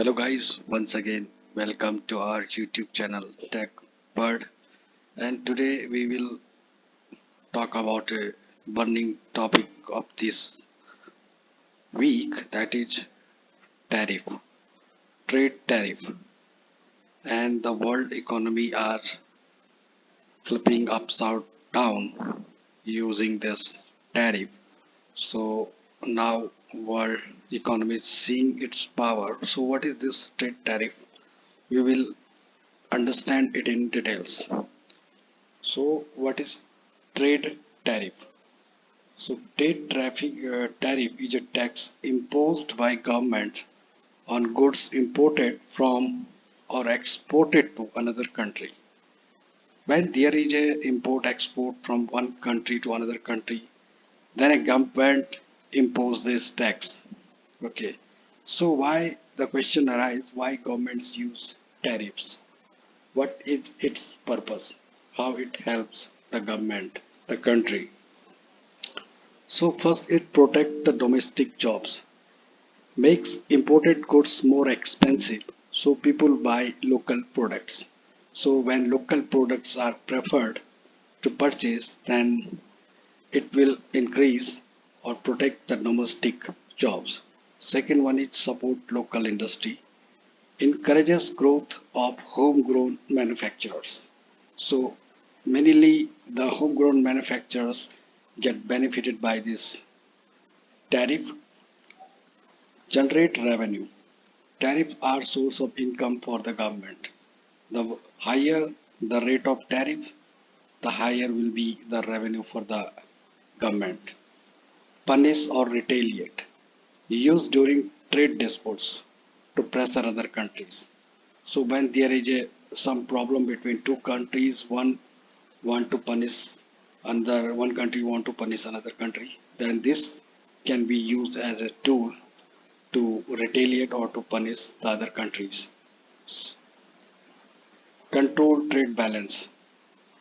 Hello guys, once again welcome to our YouTube channel Tech Bird, and today we will talk about a burning topic of this week, that is tariff, trade tariff, and the world economy are flipping upside down using this tariff. So now world economy is seeing its power. So what is this trade tariff? We will understand it in details. So, what is trade tariff? So, tariff is a tax imposed by government on goods imported from or exported to another country. When there is a import export from one country to another country, then a government impose this tax. Okay. So why the question arises, why governments use tariffs? What is its purpose? How it helps the government, the country? So first it protects the domestic jobs, makes imported goods more expensive, so people buy local products. So when local products are preferred to purchase, then it will increase or protect the domestic jobs. Second one is support local industry, encourages growth of homegrown manufacturers. So mainly the homegrown manufacturers get benefited by this tariff, generate revenue. Tariff are source of income for the government. The higher the rate of tariff, the higher will be the revenue for the government. Punish or retaliate. Used during trade disputes to pressure other countries. So when there is some problem between two countries, want to punish one country want to punish another country, then this can be used as a tool to retaliate or to punish the other countries. Control trade balance,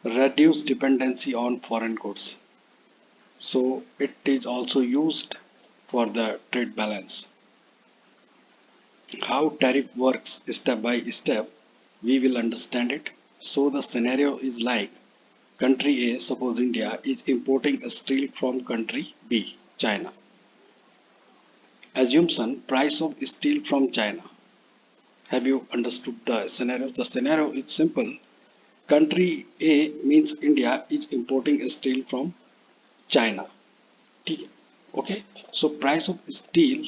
reduce dependency on foreign goods. So it is also used for the trade balance. How tariff works step by step, we will understand it. So the scenario is like country A, suppose India, is importing steel from country B, China. Assumption price of steel from China. Have you understood the scenario? The scenario is simple. Country A means India is importing steel from China. Okay. So price of steel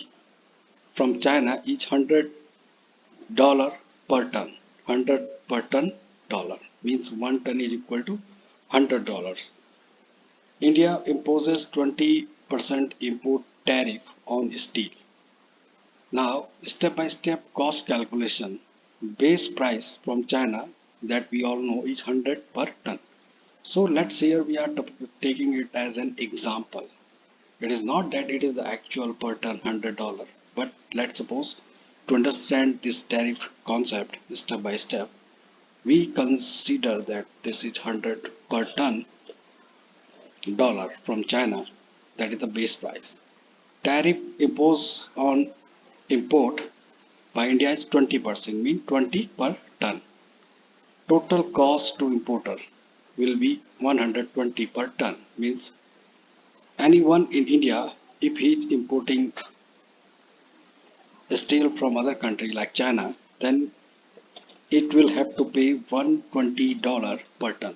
from China is $100 per ton. 100 per ton dollar means 1 ton is equal to $100. India imposes 20% import tariff on steel. Now, step by step cost calculation. Base price from China that we all know is 100 per ton. So let's say we are taking it as an example. It is not that it is the actual per ton $100, but let's suppose to understand this tariff concept step by step, we consider that this is 100 per ton dollar from China, that is the base price. Tariff imposed on import by India is 20%, mean 20 per ton. Total cost to importer will be 120 per ton, means anyone in India, if he is importing steel from other country like China, then it will have to pay $120 per ton,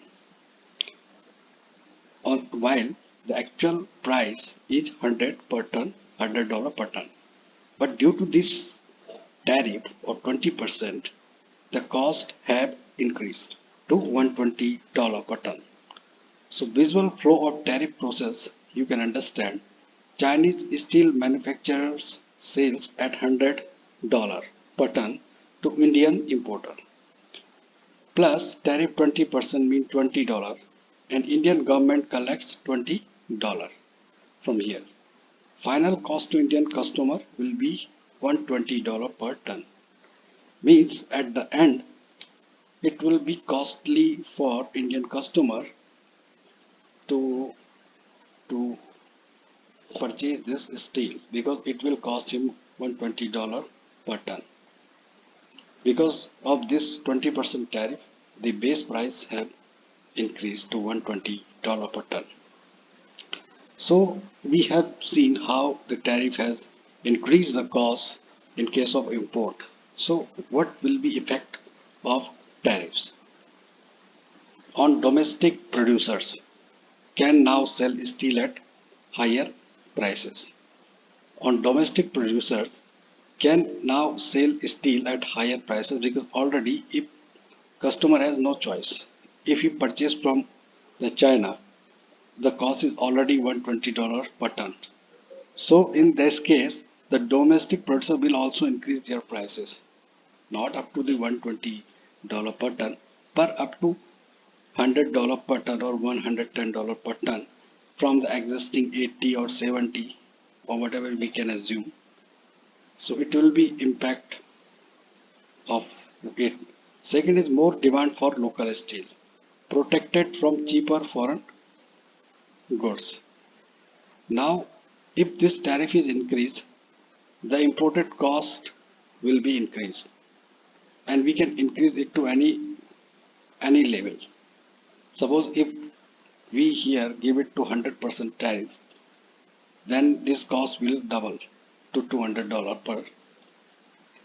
while the actual price is 100 per ton, $100 per ton. But due to this tariff or 20%, the cost have increased to $120 per ton. So visual flow of tariff process, you can understand. Chinese steel manufacturers sales at $100 per ton to Indian importer. Plus tariff 20% mean $20 and Indian government collects $20 from here. Final cost to Indian customer will be $120 per ton. Means at the end it will be costly for Indian customer to to purchase this steel because it will cost him $120 per ton. Because of this 20% tariff, the base price have increased to $120 per ton. So we have seen how the tariff has increased the cost in case of import. So what will be effect of tariffs on domestic producers? Can now sell steel at higher prices. On domestic producers can now sell steel at higher prices because already if customer has no choice. If he purchase from the China, the cost is already $120 per ton. So in this case, the domestic producer will also increase their prices, not up to the $120 per ton, but up to $100 per ton or $110 per ton from the existing 80 or 70 or whatever we can assume. So it will be impact of it. Second is more demand for local steel, protected from cheaper foreign goods. Now, if this tariff is increased, the imported cost will be increased, and we can increase it to any level. Suppose if we here give it to 100% tariff, then this cost will double to $200 per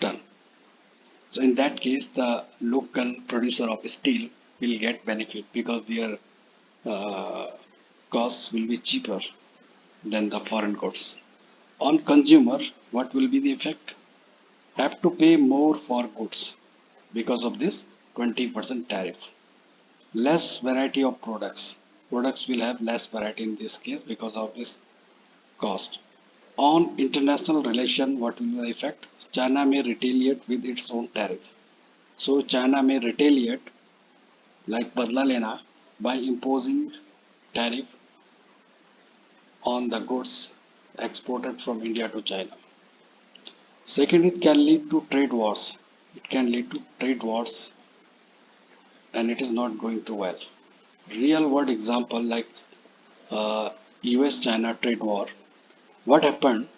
ton. So in that case, the local producer of steel will get benefit because their uh, costs will be cheaper than the foreign goods. On consumer, what will be the effect? Have to pay more for goods because of this 20% tariff. Less variety of products. Products will have less variety in this case because of this cost. On international relation, what will be the effect? China may retaliate with its own tariff. So China may retaliate like badla lena by imposing tariff on the goods exported from India to China. Second, it can lead to trade wars. It can lead to trade wars and it is not going too well. Real world example like US China trade war. What happened?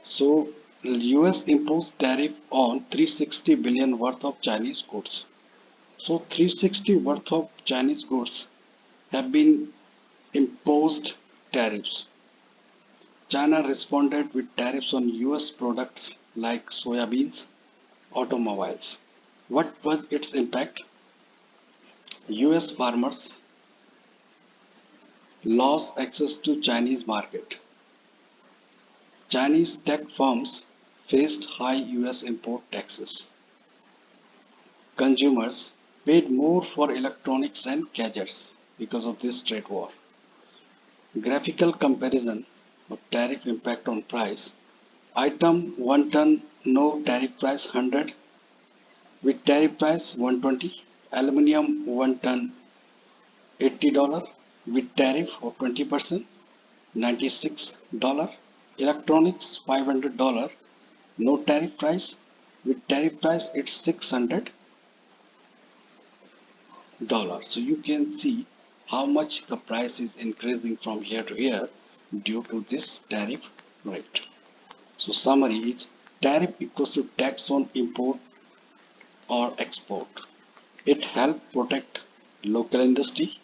So US imposed tariff on 360 billion worth of Chinese goods. So 360 worth of Chinese goods have been imposed tariffs. China responded with tariffs on US products like soybeans, automobiles. What was its impact? US farmers lost access to Chinese market. Chinese tech firms faced high US import taxes. Consumers paid more for electronics and gadgets because of this trade war. Graphical comparison of tariff impact on price. Item 1 ton no tariff price 100 with tariff price 120. Aluminium 1 ton $80 with tariff of 20% $96. Electronics $500 no tariff price with tariff price it's $600. So you can see how much the price is increasing from here to here due to this tariff rate. So summary is tariff equals to tax on import or export. It helps protect local industry,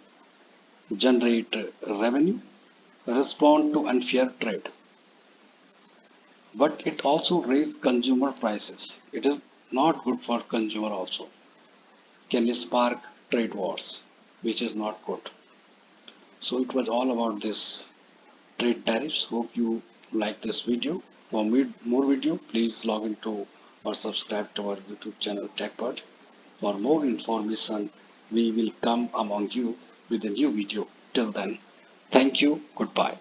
generate revenue, respond to unfair trade. But it also raises consumer prices. It is not good for consumer also. Can spark trade wars, which is not good. So it was all about this trade tariffs. Hope you like this video. For more video, please log into or subscribe to our YouTube channel TechBird. For more information, we will come among you with a new video. Till then, thank you. Goodbye.